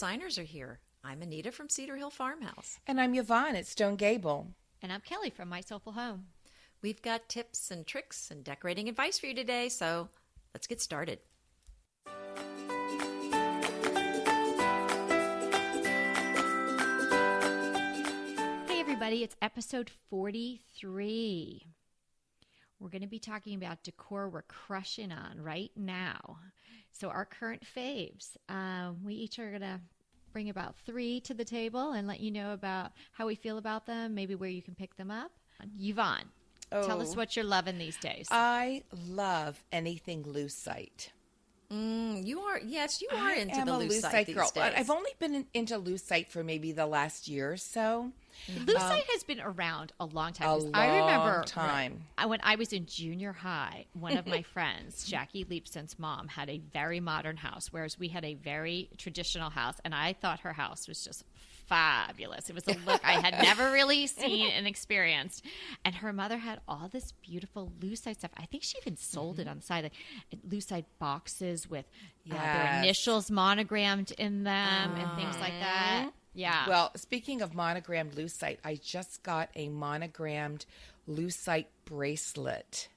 Designers are here. I'm Anita from Cedar Hill Farmhouse. And I'm Yvonne at Stone Gable. And I'm Kelly from My Soulful Home. We've got tips and tricks and decorating advice for you today, so let's get started. Hey everybody, it's episode 43. We're going to be talking about decor we're crushing on right now. So our current faves. We each are going to bring about 3 to the table and let you know about how we feel about them, maybe where you can pick them up. Yvonne, tell us what you're loving these days. I love anything lucite. You are into the lucite these girl. days. I've only been into lucite for maybe the last year or so. Lucite has been around a long time. I remember time. When I was in junior high, one of my friends, Jackie Leapston's mom, had a very modern house, whereas we had a very traditional house, and I thought her house was just fabulous. It was a look I had never really seen and experienced. And her mother had all this beautiful lucite stuff. I think she even sold it on the side, like lucite boxes with their initials monogrammed in them and things like that. Yeah. Well, speaking of monogrammed lucite, I just got a monogrammed lucite bracelet.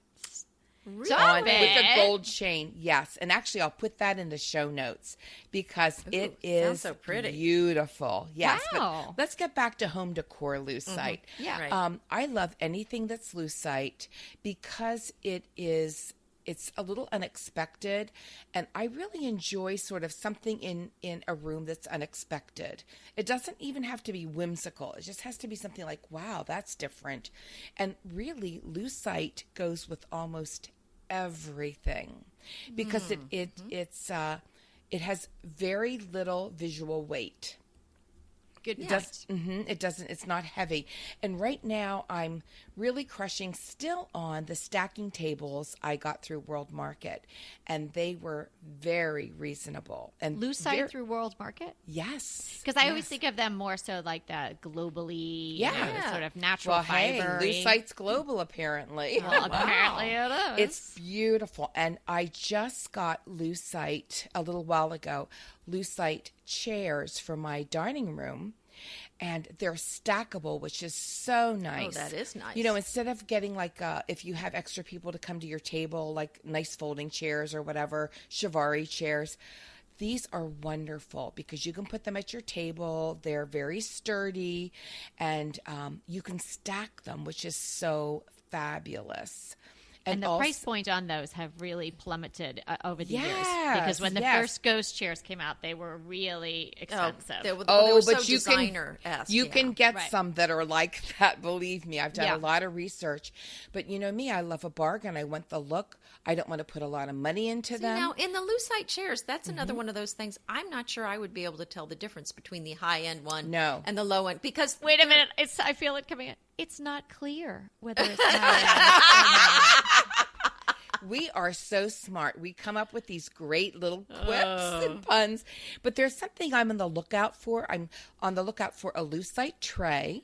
With a gold chain, yes. And actually, I'll put that in the show notes because it is so pretty. Beautiful. Yes. Wow. But let's get back to home decor lucite. Yeah. Right. I love anything that's lucite because it's a little unexpected, and I really enjoy sort of something in a room that's unexpected. It doesn't even have to be whimsical. It just has to be something like, wow, that's different. And really, lucite goes with almost everything because it has very little visual weight. Good point. It's not heavy. And right now I'm really crushing still on the stacking tables I got through World Market. And they were very reasonable. And lucite through World Market? Yes. Because I always think of them more so like the globally, sort of natural fiber. Hey, lucite's global apparently. Well, apparently it is. It's beautiful. And I just got lucite a little while ago, lucite chairs for my dining room. And they're stackable, which is so nice. Oh, that is nice. You know, instead of getting like, if you have extra people to come to your table, like nice folding chairs or whatever, Chiavari chairs, these are wonderful because you can put them at your table. They're very sturdy, and you can stack them, which is so fabulous. And the price point on those have really plummeted over the years. Because when the first ghost chairs came out, they were really expensive. They were so but you designer-esque. You can get some that are like that, believe me. I've done a lot of research. But you know me, I love a bargain. I want the look. I don't want to put a lot of money into them. Now, in the lucite chairs, that's another one of those things. I'm not sure I would be able to tell the difference between the high-end one and the low-end. Because wait a minute. I feel it coming in. It's not clear whether it's high-end or not. We are so smart. We come up with these great little quips and puns. But there's something I'm on the lookout for. I'm on the lookout for a lucite tray.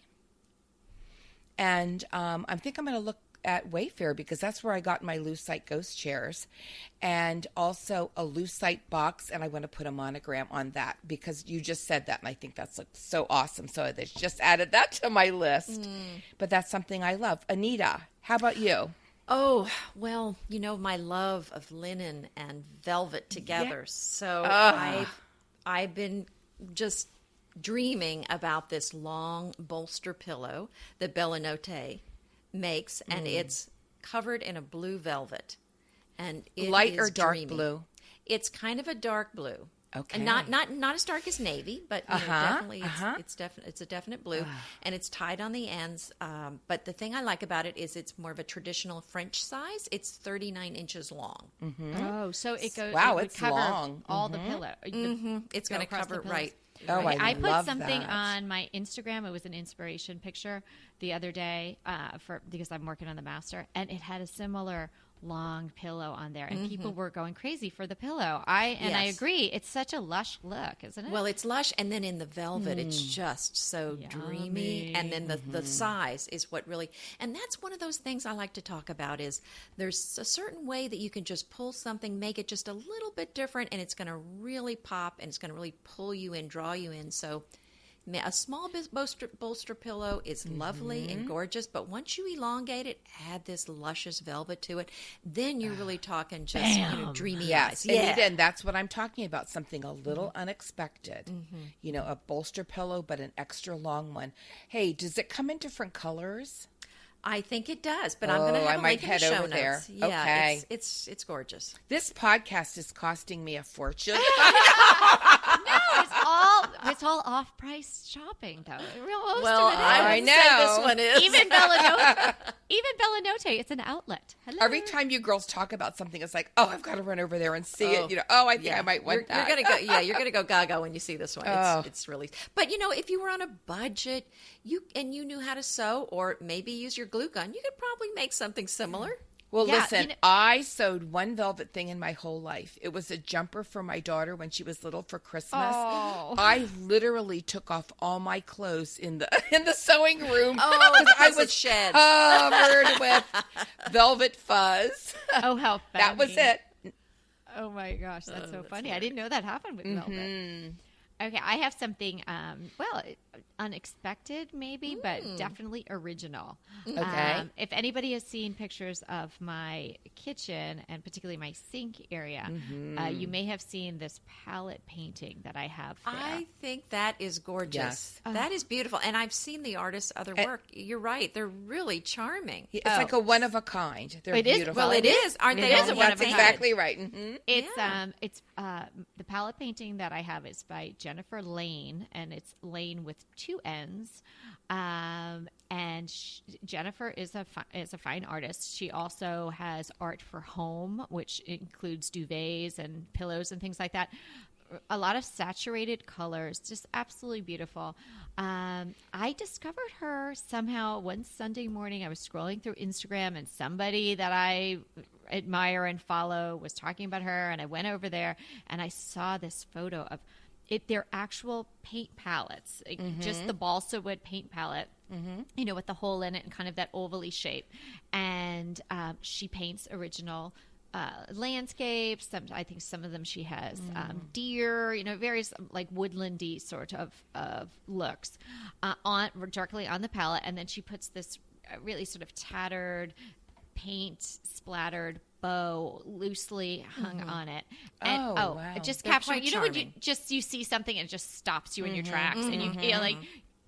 And I think I'm going to look at Wayfair because that's where I got my lucite ghost chairs. And also a lucite box. And I want to put a monogram on that because you just said that. And I think that's so awesome. So I just added that to my list. But that's something I love. Anita, how about you? Oh, well, you know, my love of linen and velvet together. So I've been just dreaming about this long bolster pillow that Bellinote makes, and it's covered in a blue velvet. And it light is or dark dreamy. blue? It's kind of a dark blue. Okay. And not as dark as navy, but you know, definitely it's a definite blue, and it's tied on the ends. But the thing I like about it is it's more of a traditional French size. It's 39 inches long. Oh, so it goes. Wow, it would it's cover long. all the pillow. It's going to cover right. Oh, I put love something that. on my Instagram. It was an inspiration picture the other day because I'm working on the master, and it had a similar long pillow on there, and people were going crazy for the pillow. I agree. It's such a lush look, isn't it? Well, it's lush, and then in the velvet, it's just so dreamy. And then the size is what really, and that's one of those things I like to talk about is there's a certain way that you can just pull something, make it just a little bit different, and it's going to really pop, and it's going to really pull you in, draw you in. So a small bolster pillow is lovely and gorgeous, but once you elongate it, add this luscious velvet to it, then you're really talking just dreamy eyes. Yeah, and that's what I'm talking about, something a little unexpected. A bolster pillow, but an extra long one. Hey, does it come in different colors? I think it does, but I'm going to have a link in the show notes. There. Yeah, okay. It's gorgeous. This podcast is costing me a fortune. It's all off-price shopping, though. Well, I know this one is. Even Bellanote, it's an outlet. Hello. Every time you girls talk about something, it's like, oh, I've got to run over there and see it. I think I might want that. You're gonna go. Yeah, you're gonna go gaga when you see this one. It's really. But if you were on a budget, you knew how to sew, or maybe use your glue gun, you could probably make something similar. Well, listen, I sewed one velvet thing in my whole life. It was a jumper for my daughter when she was little for Christmas. Oh. I literally took off all my clothes in the sewing room. Oh, I was shed covered with velvet fuzz. Oh, how funny. That was it. Oh my gosh, that's so funny. I didn't know that happened with velvet. Okay, I have something, unexpected maybe, but definitely original. Okay. If anybody has seen pictures of my kitchen, and particularly my sink area, you may have seen this palette painting that I have there. I think that is gorgeous. Yes. That is beautiful. And I've seen the artist's other work. You're right. They're really charming. It's like a one of a kind. They're It is. beautiful. Well, it is. Aren't they? It is a one of a kind. That's exactly right. It's the palette painting that I have is by Jennifer Lane, and it's Lane with two N's. And Jennifer is a fine artist. She also has art for home, which includes duvets and pillows and things like that. A lot of saturated colors, just absolutely beautiful. I discovered her somehow one Sunday morning. I was scrolling through Instagram, and somebody that I admire and follow was talking about her, and I went over there and I saw this photo of their actual paint palettes, just the balsa wood paint palette, with the hole in it and kind of that ovally shape. And she paints original landscapes. I think some of them she has deer, various like woodlandy sort of looks directly on the palette. And then she puts this really sort of tattered paint splattered bow loosely hung on it. And wow. It just They're captures, quite when charming. you see something and it just stops you in your tracks, and you feel like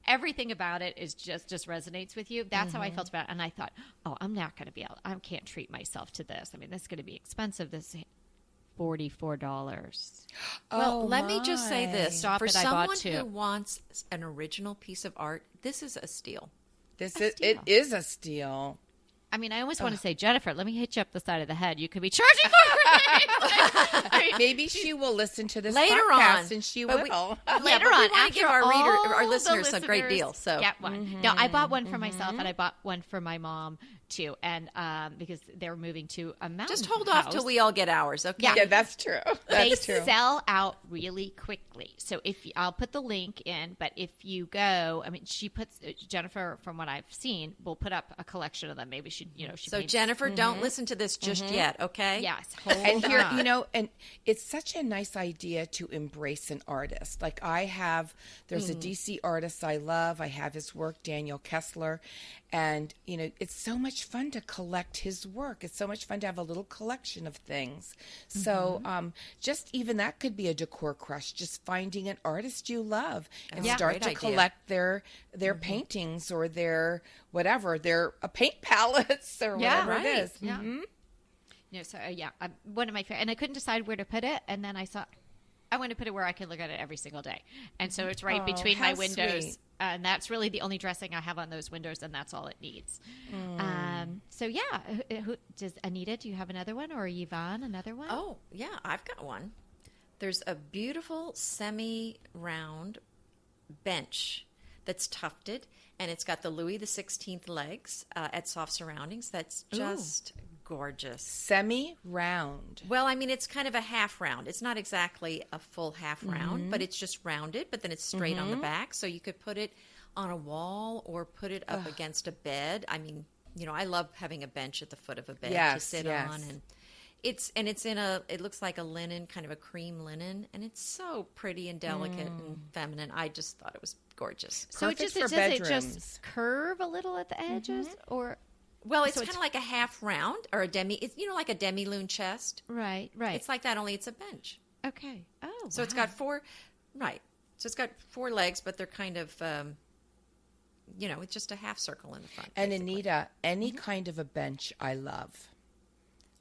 everything about it is just resonates with you. That's how I felt about it. And I thought, I'm not going to be able, I can't treat myself to this. I mean, this is going to be expensive. This $44. Well, let me just say this. Stop For it, I someone bought two. who wants an original piece of art, this is a steal. It is a steal. I mean, I always want to say, Jennifer, let me hit you up the side of the head. You could be charging more. Maybe she will listen to this later podcast, on, and she but will. Later on, after give our listeners a great deal. So get one. No, I bought one for myself, and I bought one for my mom too, and because they're moving to a mountain. Just hold off till we all get ours, okay? Yeah, that's true. They sell out really quickly. So I'll put the link in, but if you go, I mean, Jennifer, from what I've seen, will put up a collection of them. Maybe she So Jennifer, don't listen to this just yet, okay? Yes. And here, and it's such a nice idea to embrace an artist. Like there's a DC artist I love. I have his work, Daniel Kessler. And, it's so much fun to collect his work. It's so much fun to have a little collection of things. So just even that could be a decor crush, just finding an artist you love and start to collect their paintings or their whatever, their paint palettes or whatever it is. Yeah. One of my favorite, and I couldn't decide where to put it. And then I thought, I want to put it where I can look at it every single day. And so it's right between my windows. Sweet. And that's really the only dressing I have on those windows, and that's all it needs. Does Anita, do you have another one, or Yvonne, another one? Oh, yeah, I've got one. There's a beautiful semi-round bench that's tufted, and it's got the Louis XVI legs at Soft Surroundings. That's just gorgeous. Semi-round. Well, I mean, it's kind of a half round. It's not exactly a full half round, but it's just rounded, but then it's straight on the back. So you could put it on a wall or put it up against a bed. I mean, you know, I love having a bench at the foot of a bed to sit on, and it looks like a linen, kind of a cream linen, and it's so pretty and delicate and feminine. I just thought it was gorgeous. So Perfect does for it bedrooms. just curve a little at the edges, or Well, it's kind of like a half round or a demi. It's, you know, like a demi-lune chest. right? It's like that, only it's a bench. Okay. Oh, So it's got four, right. So it's got four legs, but they're kind of, you know, it's just a half circle in the front. And basically. Anita, any kind of a bench I love.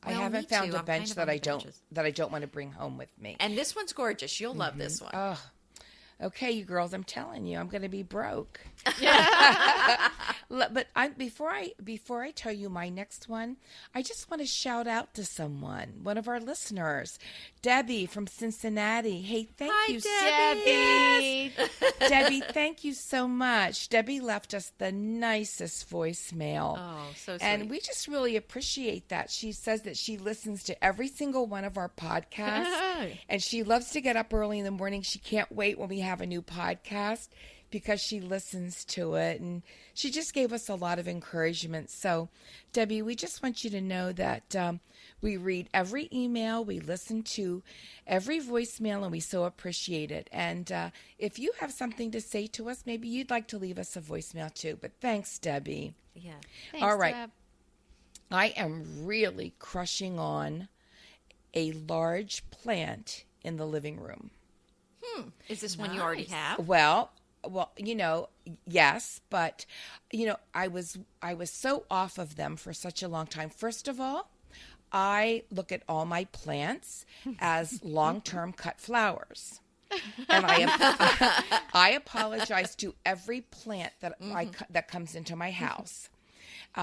I Well, haven't me found too. a I'm bench kind of that on I don't benches. want to bring home with me. And this one's gorgeous. You'll love this one. Oh, okay, you girls, I'm telling you, I'm going to be broke. But before I tell you my next one, I just want to shout out to one of our listeners, Debbie from Cincinnati. Hey, thank Hi, you, Debbie. Debbie, thank you so much. Debbie left us the nicest voicemail. Oh, so sweet. And we just really appreciate that. She says that she listens to every single one of our podcasts, and she loves to get up early in the morning. She can't wait when we have a new podcast because she listens to it, and she just gave us a lot of encouragement. So, Debbie, we just want you to know that we read every email, we listen to every voicemail, and we so appreciate it. And if you have something to say to us, maybe you'd like to leave us a voicemail too. But thanks, Debbie. Yeah. Thanks, All right. Deb. I am really crushing on a large plant in the living room. Is this one you already have? Well, you know, yes, but you know, I was so off of them for such a long time. First of all, I look at all my plants as long-term cut flowers. And I apologize to every plant that that comes into my house.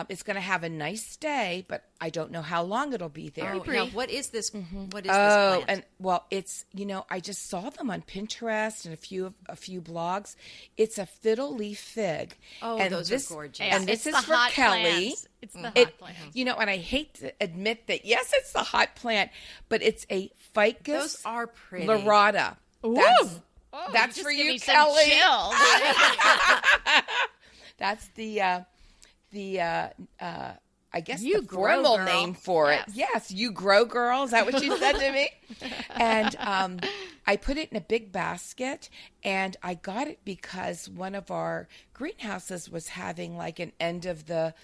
It's going to have a nice day, but I don't know how long it'll be there. Oh, now, what is this? What is this Oh, plant? and well, it's, you know, I just saw them on Pinterest and a few blogs. It's a fiddle leaf fig. Oh, and those are gorgeous. Yeah, And this it's is the for hot Kelly. plants. It's the hot plants. You know, and I hate to admit that, yes, it's the hot plant, but it's a ficus Those are pretty. lorata. That's for you, Kelly. That's I guess You the grow, formal girl. name for it. Yes, you grow, girl. Is that what you said to me? And I put it in a big basket, and I got it because one of our greenhouses was having like an end of the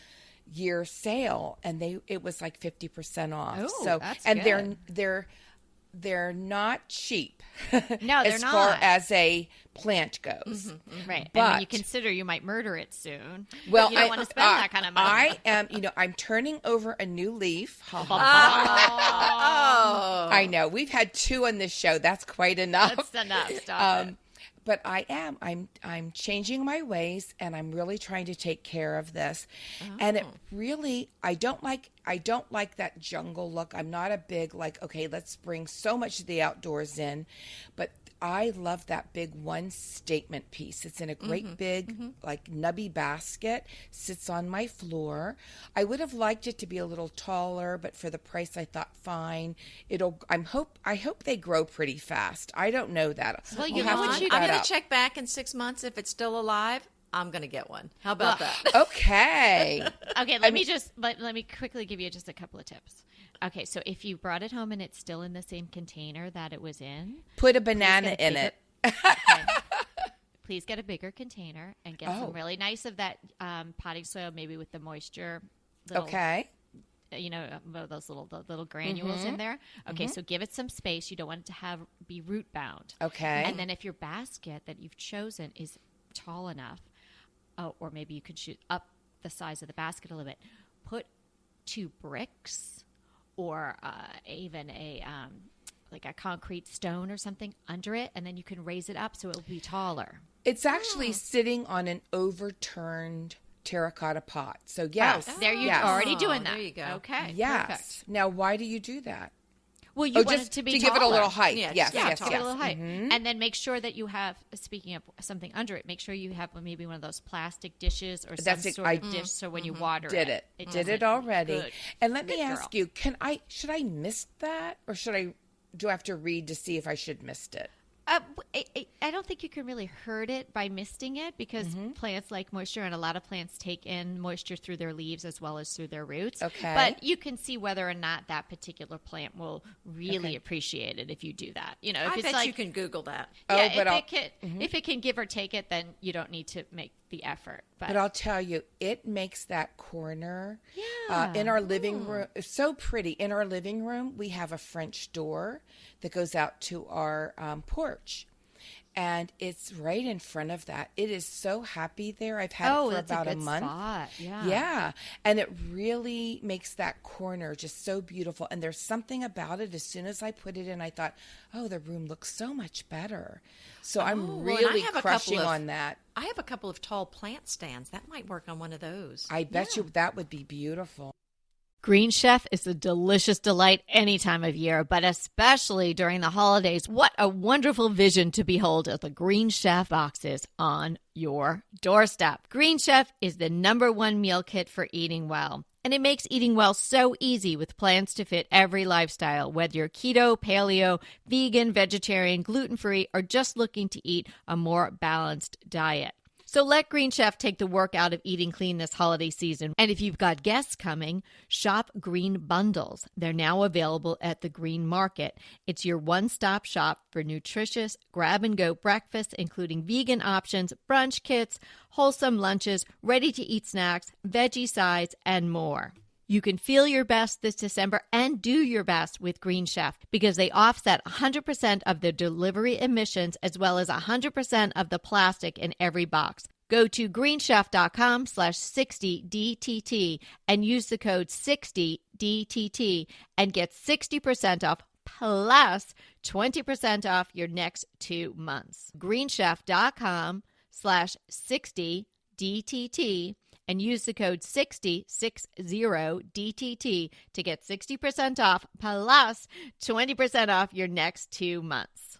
year sale, and it was like 50% off. Oh, so that's and good. they're not cheap. No, they're as not. far as a plant goes. Right. But- and when you consider you might murder it soon. Well, you don't want to spend that kind of money. I am, you know, I'm turning over a new leaf. Ha, ha, Oh. I know. We've had 2 on this show. That's quite enough. That's enough. Stop it. But I'm changing my ways, and I'm really trying to take care of this. And it really, I don't like that jungle look. I'm not a big, like, okay, let's bring so much of the outdoors in, but I love that big one statement piece. It's in a great big, like, nubby basket, sits on my floor. I would have liked it to be a little taller, but for the price, I thought fine. I hope they grow pretty fast. I don't know that. Well, We'll you have know to what? look I'm that going up. to check back in 6 months. If it's still alive, I'm going to get one. How about that? Okay. Okay, let me quickly give you just a couple of tips. Okay, so if you brought it home and it's still in the same container that it was in, Put a banana in it. please get a bigger container and get some really nice of that potting soil, maybe with the moisture. Okay. You know, those little granules in there. Okay, so give it some space. You don't want it to be root bound. Okay. And then if your basket that you've chosen is tall enough, or maybe you could shoot up the size of the basket a little bit, put 2 bricks or even like a concrete stone or something under it, and then you can raise it up so it will be taller. It's actually sitting on an overturned terracotta pot. So yes. There you're yes. already doing that. There you go. Okay. Yes. Perfect. Now, why do you do that? Well, you want just it to be to give it a taller. little height. Yeah, Yes, yeah, yes, Give it yes. a little height. And then make sure that you have, speaking of something under it, make sure you have maybe one of those plastic dishes or That's some it. sort of dish so when you water Did it. it. does Did it already. good. And let me Good ask girl. you, should I mist that, or do I have to read to see if I should mist it? I don't think you can really hurt it by misting it because plants like moisture, and a lot of plants take in moisture through their leaves as well as through their roots. Okay. But you can see whether or not that particular plant will really appreciate it if you do that. You know, if I it's bet like, you can Google that. yeah, but if it can give or take it, then you don't need to make the effort. But I'll tell you, it makes that corner Yeah. in our living room so pretty. In our living room, we have a French door that goes out to our porch. And it's right in front of that. It is so happy there. I've had it for that's about a a good month. spot. Yeah. Yeah. And it really makes that corner just so beautiful. And there's something about it. As soon as I put it in, I thought, oh, the room looks so much better. So I'm well, and I really have a crushing couple of- on that. I have a couple of tall plant stands. That might work on one of those. I bet you that would be beautiful. Green Chef is a delicious delight any time of year, but especially during the holidays. What a wonderful vision to behold as the Green Chef boxes on your doorstep. Green Chef is the #1 meal kit for eating well. And it makes eating well so easy with plans to fit every lifestyle, whether you're keto, paleo, vegan, vegetarian, gluten-free, or just looking to eat a more balanced diet. So let Green Chef take the work out of eating clean this holiday season. And if you've got guests coming, shop Green Bundles. They're now available at the Green Market. It's your one-stop shop for nutritious grab-and-go breakfasts, including vegan options, brunch kits, wholesome lunches, ready-to-eat snacks, veggie sides, and more. You can feel your best this December and do your best with Green Chef because they offset 100% of the delivery emissions as well as 100% of the plastic in every box. Go to greenchef.com/60DTT and use the code 60DTT and get 60% off plus 20% off your next 2 months. greenchef.com/60DTT and use the code 60DTT to get 60% off plus 20% off your next 2 months.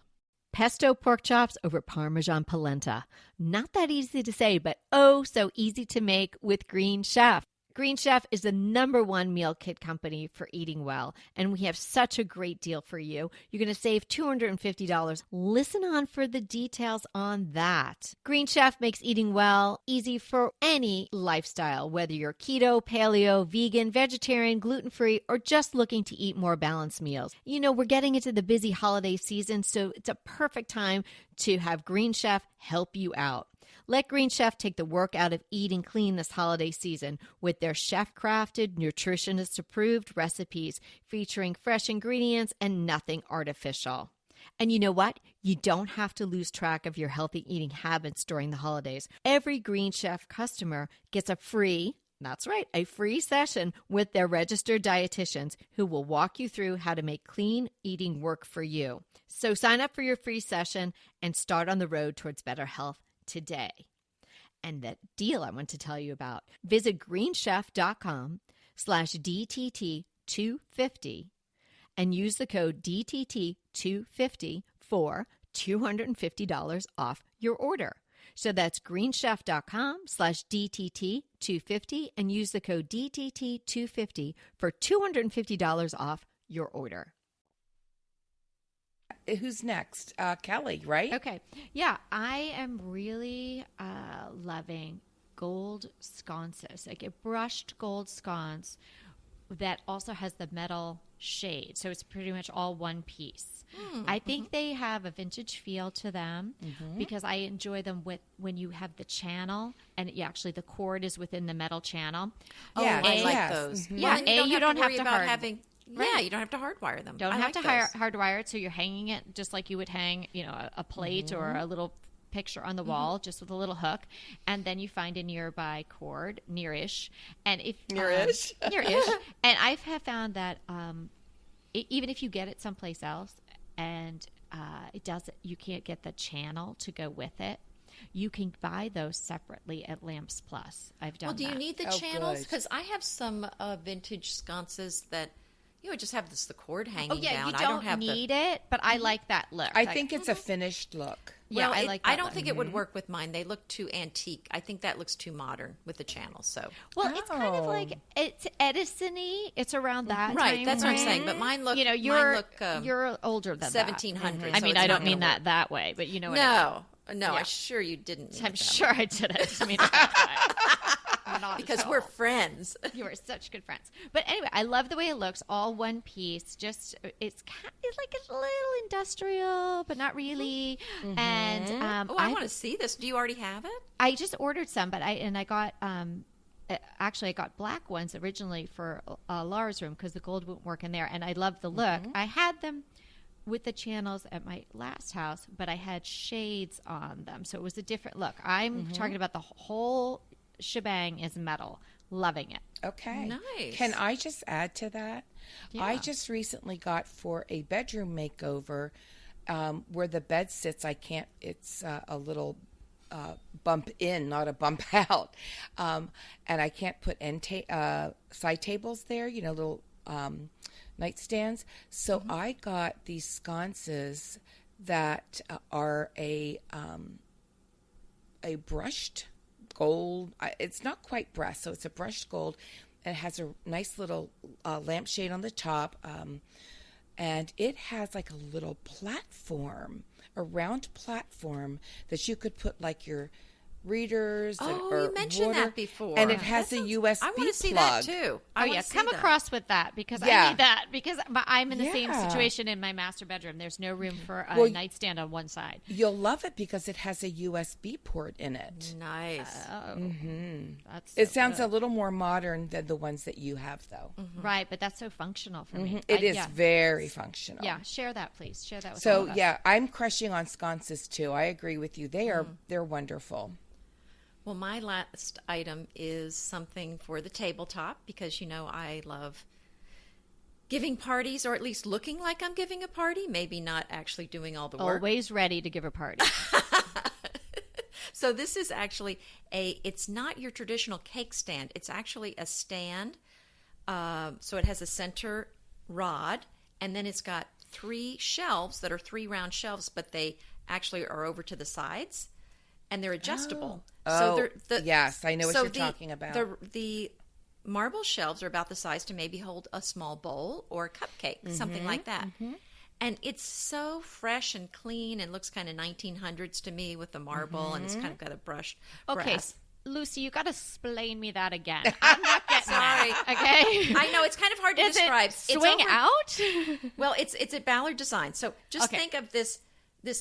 Pesto pork chops over Parmesan polenta. Not that easy to say, but oh so easy to make with Green Chef. Green Chef is the #1 meal kit company for eating well, and we have such a great deal for you. You're going to save $250. Listen on for the details on that. Green Chef makes eating well easy for any lifestyle, whether you're keto, paleo, vegan, vegetarian, gluten-free, or just looking to eat more balanced meals. You know, we're getting into the busy holiday season, so it's a perfect time to have Green Chef help you out. Let Green Chef take the work out of eating clean this holiday season with their chef-crafted, nutritionist-approved recipes featuring fresh ingredients and nothing artificial. And you know what? You don't have to lose track of your healthy eating habits during the holidays. Every Green Chef customer gets a free session with their registered dietitians who will walk you through how to make clean eating work for you. So sign up for your free session and start on the road towards better health today. And that deal I want to tell you about, visit greenchef.com/DTT250 and use the code DTT250 for $250 off your order. So that's greenchef.com/DTT250 and use the code DTT250 for $250 off your order. Who's next? Kelly, right? Okay. Yeah, I am really loving gold sconces, like a brushed gold sconce that also has the metal shade. So it's pretty much all one piece. I think they have a vintage feel to them because I enjoy them when you have the channel and actually the cord is within the metal channel. Yeah, I like yes. those. Mhm. Yeah, Well, you don't have worry to about hard- having. Right. Yeah, you don't have to hardwire them. Don't I have like to those. hardwire it, so you're hanging it just like you would hang, a plate or a little picture on the wall, just with a little hook, and then you find a nearby cord, nearish, and if Nearish? nearish, and I have found that even if you get it someplace else and you can't get the channel to go with it. You can buy those separately at Lamps Plus. I've done Well, do you that. need the Oh, channels? good. Because I have some vintage sconces that, just have the cord hanging Oh, yeah, down. you I don't have need it, but I like that look. I think it's a finished look. Yeah, Well, I like that I don't look. think it would work with mine. They look too antique. I think that looks too modern with the channels. So Well, it's kind of Oh. like it's Edison-y. It's around that right, time that's what I'm frame. saying. But mine look, you're mine look you're older than 1700s. that. I mean, so I it's don't not mean gonna that way, but you know work. what I mean. No, Yeah. I'm sure you didn't. Mean I'm it that sure way. I didn't. I mean, that way. Not because at we're all. friends. You are such good friends. But anyway, I love the way it looks. All one piece. It's like a little industrial, but not really. And I want to see this. Do you already have it? I just ordered some, but I got actually I got black ones originally for Laura's room because the gold wouldn't work in there, and I love the look. I had them with the channels at my last house, but I had shades on them, so it was a different look. I'm talking about the whole shebang is metal. Loving it. Okay. Nice. Can I just add to that? Yeah. I just recently got for a bedroom makeover where the bed sits. It's a little bump in, not a bump out. And I can't put side tables there, little nightstands. So I got these sconces that are a brushed gold. It's not quite brass, so it's a brushed gold. And it has a nice little lampshade on the top. And it has like a little platform, a round platform that you could put like your readers or you mentioned water. that before. And it has a USB I want to see plug. that too. Oh yeah, come across with that because I Yeah. need that because I'm in the same Yeah. situation in my master bedroom. There's no room for a Well, nightstand on one side. You'll love it because it has a USB port in it. Nice. Oh, that's It so sounds good. a little more modern than the ones that you have, though. Right, but that's so functional for me. It is yeah. very functional. Yeah, share that, please. Share that with all So of us. yeah, I'm crushing on sconces too. I agree with you. They're wonderful. Well, my last item is something for the tabletop because, I love giving parties or at least looking like I'm giving a party, maybe not actually doing all the work. Always ready to give a party. So this is actually it's not your traditional cake stand. It's actually a stand. So it has a center rod, and then it's got 3 shelves that are 3 round shelves, but they actually are over to the sides. And they're adjustable. Yes, I know what you're talking about. The marble shelves are about the size to maybe hold a small bowl or a cupcake, something like that. And it's so fresh and clean and looks kind of 1900s to me with the marble, and it's kind of got a brushed Okay, brass. Lucy, you got to explain me that again. I'm not getting Sorry. that. Okay. I know it's kind of hard to Is describe. it swing out? Well, it's at Ballard Designs. So just Okay. think of this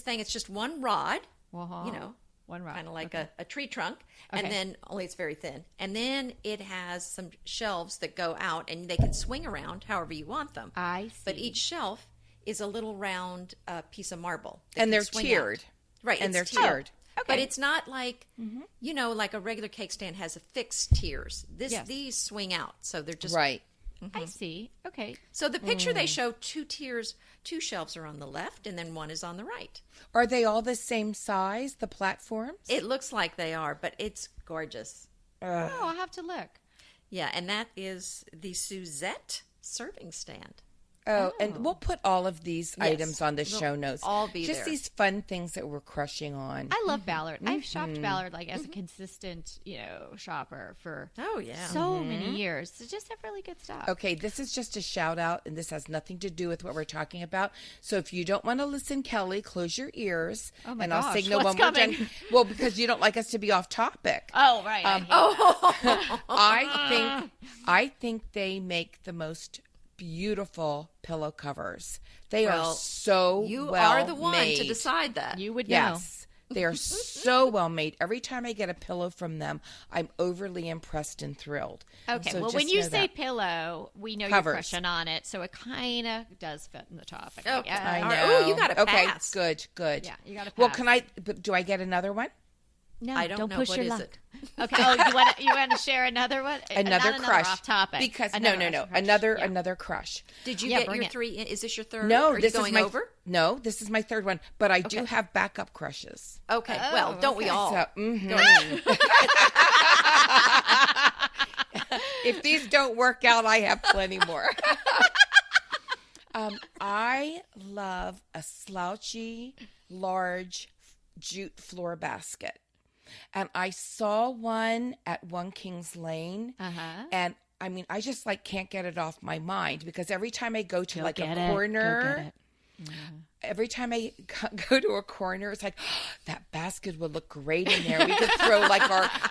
thing. It's just one rod, Uh-huh. One rod. kind of like a tree trunk, and Okay. then only it's very thin. And then it has some shelves that go out, and they can swing around however you want them. I see. But each shelf is a little round piece of marble, that And can they're swing tiered. out. Right, And it's they're tiered. But it's not like like a regular cake stand has a fixed tiers. Yes. These swing out, so they're just Right. I see. Okay. So the picture they show 2 tiers, 2 shelves are on the left, and then one is on the right. Are they all the same size, the platforms? It looks like they are, but it's gorgeous. Oh, I'll have to look. Yeah, and that is the Suzette serving stand. And we'll put all of these items on the They'll show notes. all be Just there. these fun things that we're crushing on. I love Ballard. I've shopped Ballard as a consistent, shopper for Oh, yeah. so many years. They just have really good stuff. Okay, this is just a shout out, and this has nothing to do with what we're talking about. So if you don't want to listen, Kelly, close your ears, Oh my and gosh, I'll signal what's when we're coming? done. Well, because you don't like us to be off topic. Oh, right. I think they make the most beautiful pillow covers. They are so You well are the one made. to decide that. You would know. Yes. They are so well made. Every time I get a pillow from them, I'm overly impressed and thrilled. Okay, So well, just when you know say that. pillow, we know Covers. you're crushing on it, so it kind of does fit in the topic. Okay. I All know. right. Ooh, you got a Okay, pass. good. Yeah, you got a Well, pass. do I get another one? No, I don't know. push What your is luck. it? Okay. Oh, you want to share another one? Another Not crush. off topic. Because Another no. crush. Another Yeah. another crush. Did you Yeah, get bring your it. 3? Is this your third? No, Are this you going is my over? No, this is my third one. But I do have backup crushes. Okay. Well, don't we all? So, if these don't work out, I have plenty more. I love a slouchy, large jute floor basket. And I saw one at One Kings Lane. And I mean, I just like can't get it off my mind because every time I go to like a corner, every time I go to a corner, it's like, oh, that basket would look great in there. We could throw like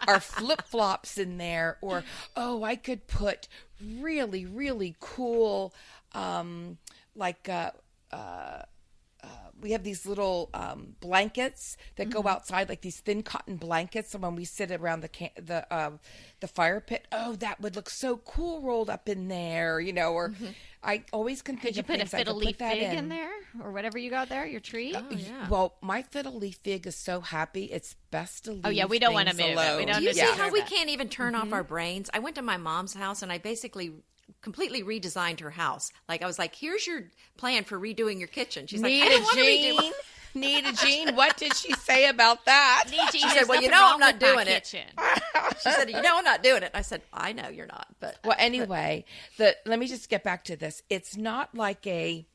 our flip-flops in there, or, oh, I could put really, really cool, we have these little blankets that go outside, like these thin cotton blankets. So when we sit around the fire pit, oh, that would look so cool rolled up in there, you know. Or I always can think of things I could put that in there, or whatever you got there, your tree. Oh, yeah. Well, my fiddle leaf fig is so happy; it's best to leave. Oh yeah, we don't want to move it. We don't. Do you see how we can't even turn off our brains? I went to my mom's house and I basically completely redesigned her house. Like I was like, "Here's your plan for redoing your kitchen." She's like, "I don't want to redo." Nita Jean, what did she say about that? She said, "Well, you know, I'm not doing it." She said, "You know, I'm not doing it." I said, "I know you're not." But well, anyway, let me just get back to this. It's not like it's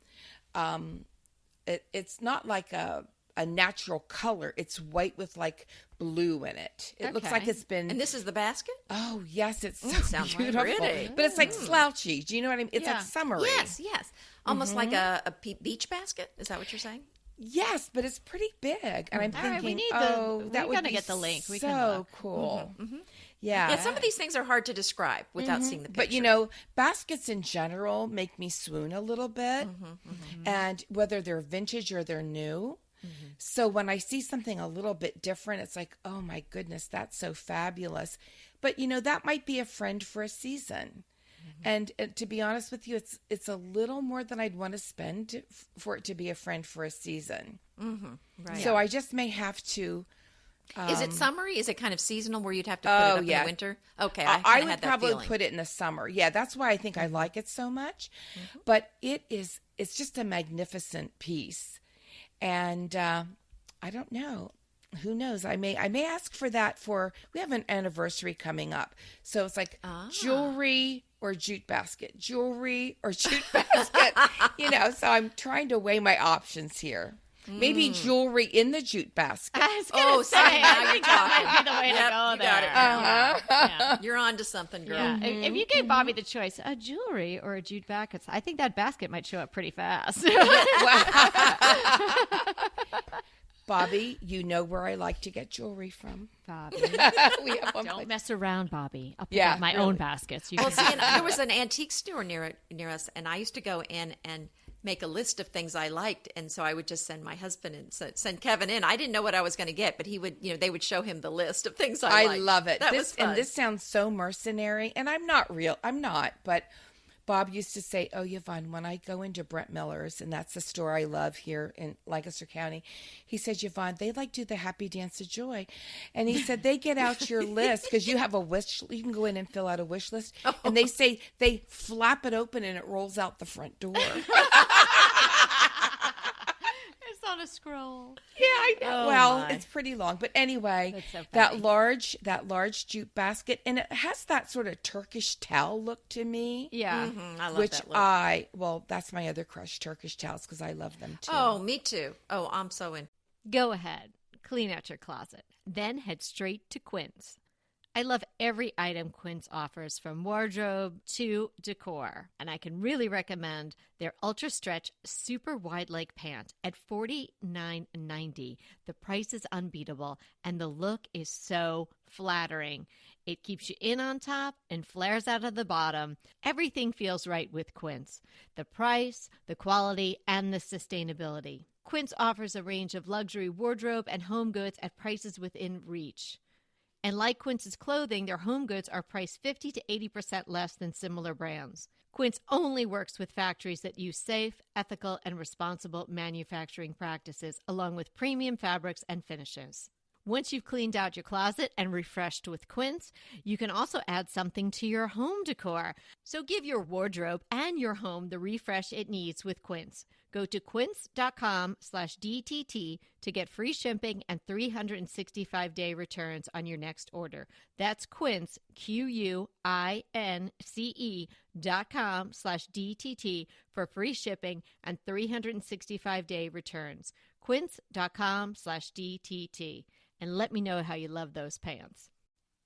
not like a natural color. It's white with like blue in it. It looks like it's been. And this is the basket? Oh yes, it's so sounds beautiful. Pretty. But it's like slouchy. Do you know what I mean? It's like summery. Yes. Almost like a beach basket. Is that what you're saying? Yes, but it's pretty big, and I'm thinking, we need that would be get the link. We so can look. cool. Yeah, some of these things are hard to describe without seeing the picture. But, you know, baskets in general make me swoon a little bit, and whether they're vintage or they're new. So when I see something a little bit different, it's like, oh, my goodness, that's so fabulous. But, you know, that might be a friend for a season. And to be honest with you, it's a little more than I'd want to spend for it to be a friend for a season. Right. So I just may have to. Is it summery? Is it kind of seasonal where you'd have to put it up in the winter? Okay, I would probably put it in the summer. Yeah, that's why I think I like it so much. But it's just a magnificent piece, and I don't know. Who knows? I may ask for that we have an anniversary coming up, so it's like jewelry or jute basket, jewelry or jute basket. You know, so I'm trying to weigh my options here. Maybe jewelry in the jute basket. I was gonna say, I think that might be the way to go there. Yeah. You're on to something, girl. Yeah. If you gave Bobby the choice, a jewelry or a jute basket, I think that basket might show up pretty fast. Bobby, you know where I like to get jewelry from. Bobby. We have one Don't mess around, Bobby. I'll pick up my own baskets. Well, see, there was an antique store near us, and I used to go in and make a list of things I liked, and so I would just send my husband and send Kevin in. I didn't know what I was going to get, but he would, you know, they would show him the list of things I liked. I love it. That was fun. And this sounds so mercenary, and I'm not, but Bob used to say, "Oh, Yvonne, when I go into Brent Miller's," and that's the store I love here in Lancaster County, he said, "Yvonne, they like do the Happy Dance of Joy," and he said they get out your list because you have a wish. You can go in and fill out a wish list, and they say they flap it open and it rolls out the front door. It's on a scroll. Yeah, I know. It's pretty long, but anyway, so that large jute basket, and it has that sort of Turkish towel look to me. Yeah, I love which that look. That's my other crush, Turkish towels, because I love them too. Oh, me too. Oh, I'm so in. Go ahead, clean out your closet, then head straight to Quinn's. I love every item Quinn's offers, from wardrobe to decor, and I can really recommend their ultra stretch super wide leg pant at $49.90. The price is unbeatable and the look is so flattering. It keeps you in on top and flares out of the bottom. Everything feels right with Quinn's. The price, the quality, and the sustainability. Quinn's offers a range of luxury wardrobe and home goods at prices within reach. And like Quince's clothing, their home goods are priced 50 to 80% less than similar brands. Quince only works with factories that use safe, ethical, and responsible manufacturing practices, along with premium fabrics and finishes. Once you've cleaned out your closet and refreshed with Quince, you can also add something to your home decor. So give your wardrobe and your home the refresh it needs with Quince. Go to quince.com/DTT to get free shipping and 365-day returns on your next order. That's Quince, QUINCE.com/DTT for free shipping and 365-day returns. Quince.com/DTT. And let me know how you love those pants.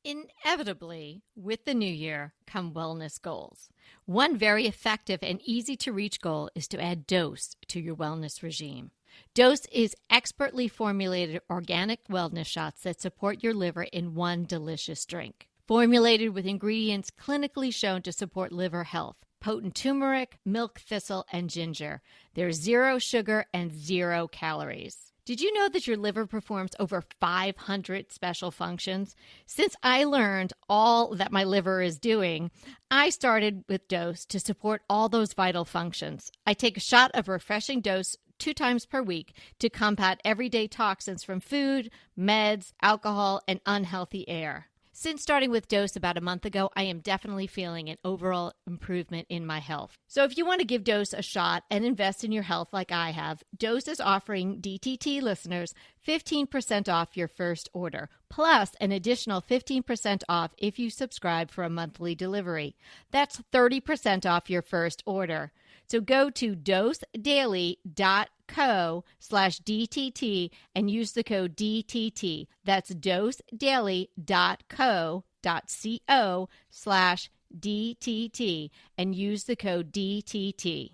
Inevitably, with the new year come wellness goals. One very effective and easy to reach goal is to add Dose to your wellness regime. Dose is expertly formulated organic wellness shots that support your liver in one delicious drink. Formulated with ingredients clinically shown to support liver health. Potent turmeric, milk thistle, and ginger. There's 0 sugar and 0 calories. Did you know that your liver performs over 500 special functions? Since I learned all that my liver is doing, I started with Dose to support all those vital functions. I take a shot of refreshing Dose 2 times per week to combat everyday toxins from food, meds, alcohol, and unhealthy air. Since starting with Dose about a month ago, I am definitely feeling an overall improvement in my health. So if you want to give Dose a shot and invest in your health like I have, Dose is offering DTT listeners 15% off your first order, plus an additional 15% off if you subscribe for a monthly delivery. That's 30% off your first order. So go to dosedaily.co/DTT and use the code DTT. That's dosedaily.co.co/DTT and use the code DTT.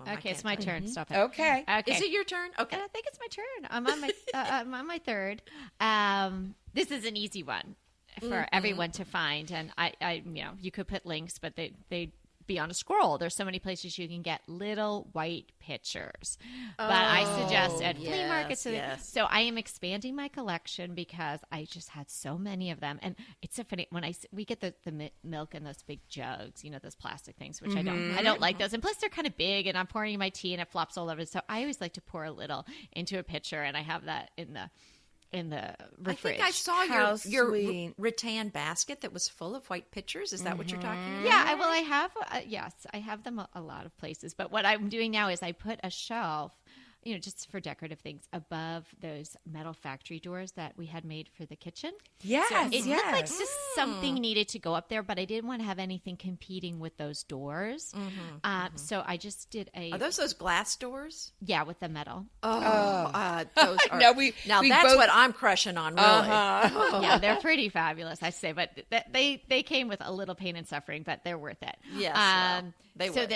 Okay, it's my turn. Stop it. Okay. Is it your turn? Okay. I think it's my turn. I'm on my I'm on my third. This is an easy one for everyone to find, and I you could put links, but they be on a scroll. There's so many places you can get little white pictures. But I suggest at flea markets. So I am expanding my collection because I just had so many of them. And it's so funny when we get the milk in those big jugs, those plastic things, which I don't like those. And plus they're kind of big, and I'm pouring my tea and it flops all over. So I always like to pour a little into a pitcher, and I have that in the refrigerator. I think I saw your rattan basket that was full of white pitchers. Is that what you're talking about? Yeah, I have, yes, I have them a lot of places. But what I'm doing now is I put a shelf, just for decorative things, above those metal factory doors that we had made for the kitchen. Yes, so it looked like just something needed to go up there, but I didn't want to have anything competing with those doors. So I just did Are those glass doors? Yeah, with the metal. Those are. That's both... what I'm crushing on, really. Yeah, they're pretty fabulous, I say. But they came with a little pain and suffering, but they're worth it. Yes, they so would.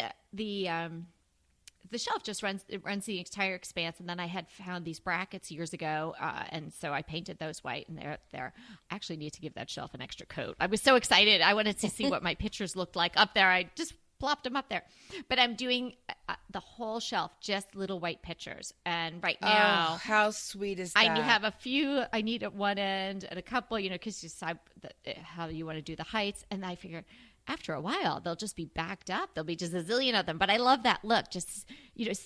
The shelf just runs the entire expanse, and then I had found these brackets years ago, and so I painted those white, and they're I actually need to give that shelf an extra coat. I was so excited. I wanted to see what my pictures looked like up there. I just plopped them up there. But I'm doing the whole shelf, just little white pictures. And right now... how sweet is that? I have a few I need at one end and a couple, because you decide how you want to do the heights. And I figured... after a while, they'll just be backed up. There'll be just a zillion of them. But I love that look. Just,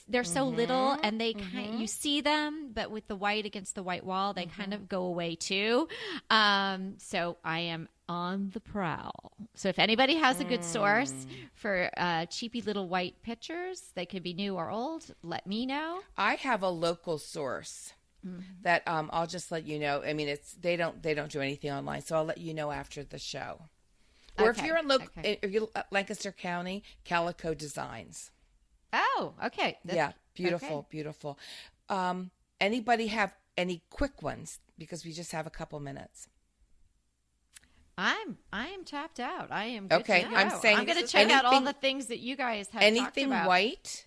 they're so little, and they you see them, but with the white against the white wall, they kind of go away too. So I am on the prowl. So if anybody has a good source for cheapy little white pictures, they could be new or old, let me know. I have a local source. That I'll just let you know. I mean, they don't do anything online, so I'll let you know after the show. Or if you're in Lancaster County, Calico Designs. Oh, okay. Beautiful, beautiful. Anybody have any quick ones? Because we just have a couple minutes. I am tapped out. I am good to go. I'm saying I'm going to check out all the things that you guys have talked about. Anything white,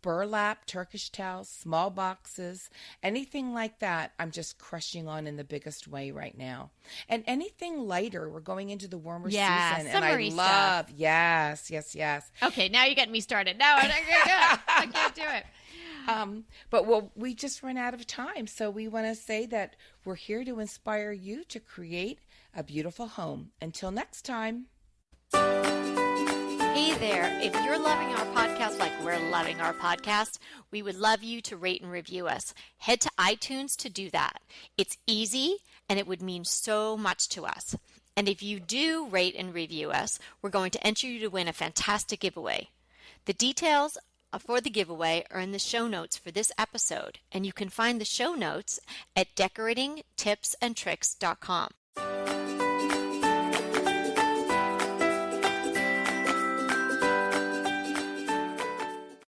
burlap, Turkish towels, small boxes, anything like that, I'm just crushing on in the biggest way right now. And anything lighter, we're going into the warmer season. And I love, yes. Okay, now you're getting me started. No, I can't do it. But we just ran out of time. So we want to say that we're here to inspire you to create a beautiful home. Until next time. Hey there, if you're loving our podcast like we're loving our podcast, we would love you to rate and review us. Head to iTunes to do that. It's easy, and it would mean so much to us. And if you do rate and review us, we're going to enter you to win a fantastic giveaway. The details for the giveaway are in the show notes for this episode, and you can find the show notes at decoratingtipsandtricks.com.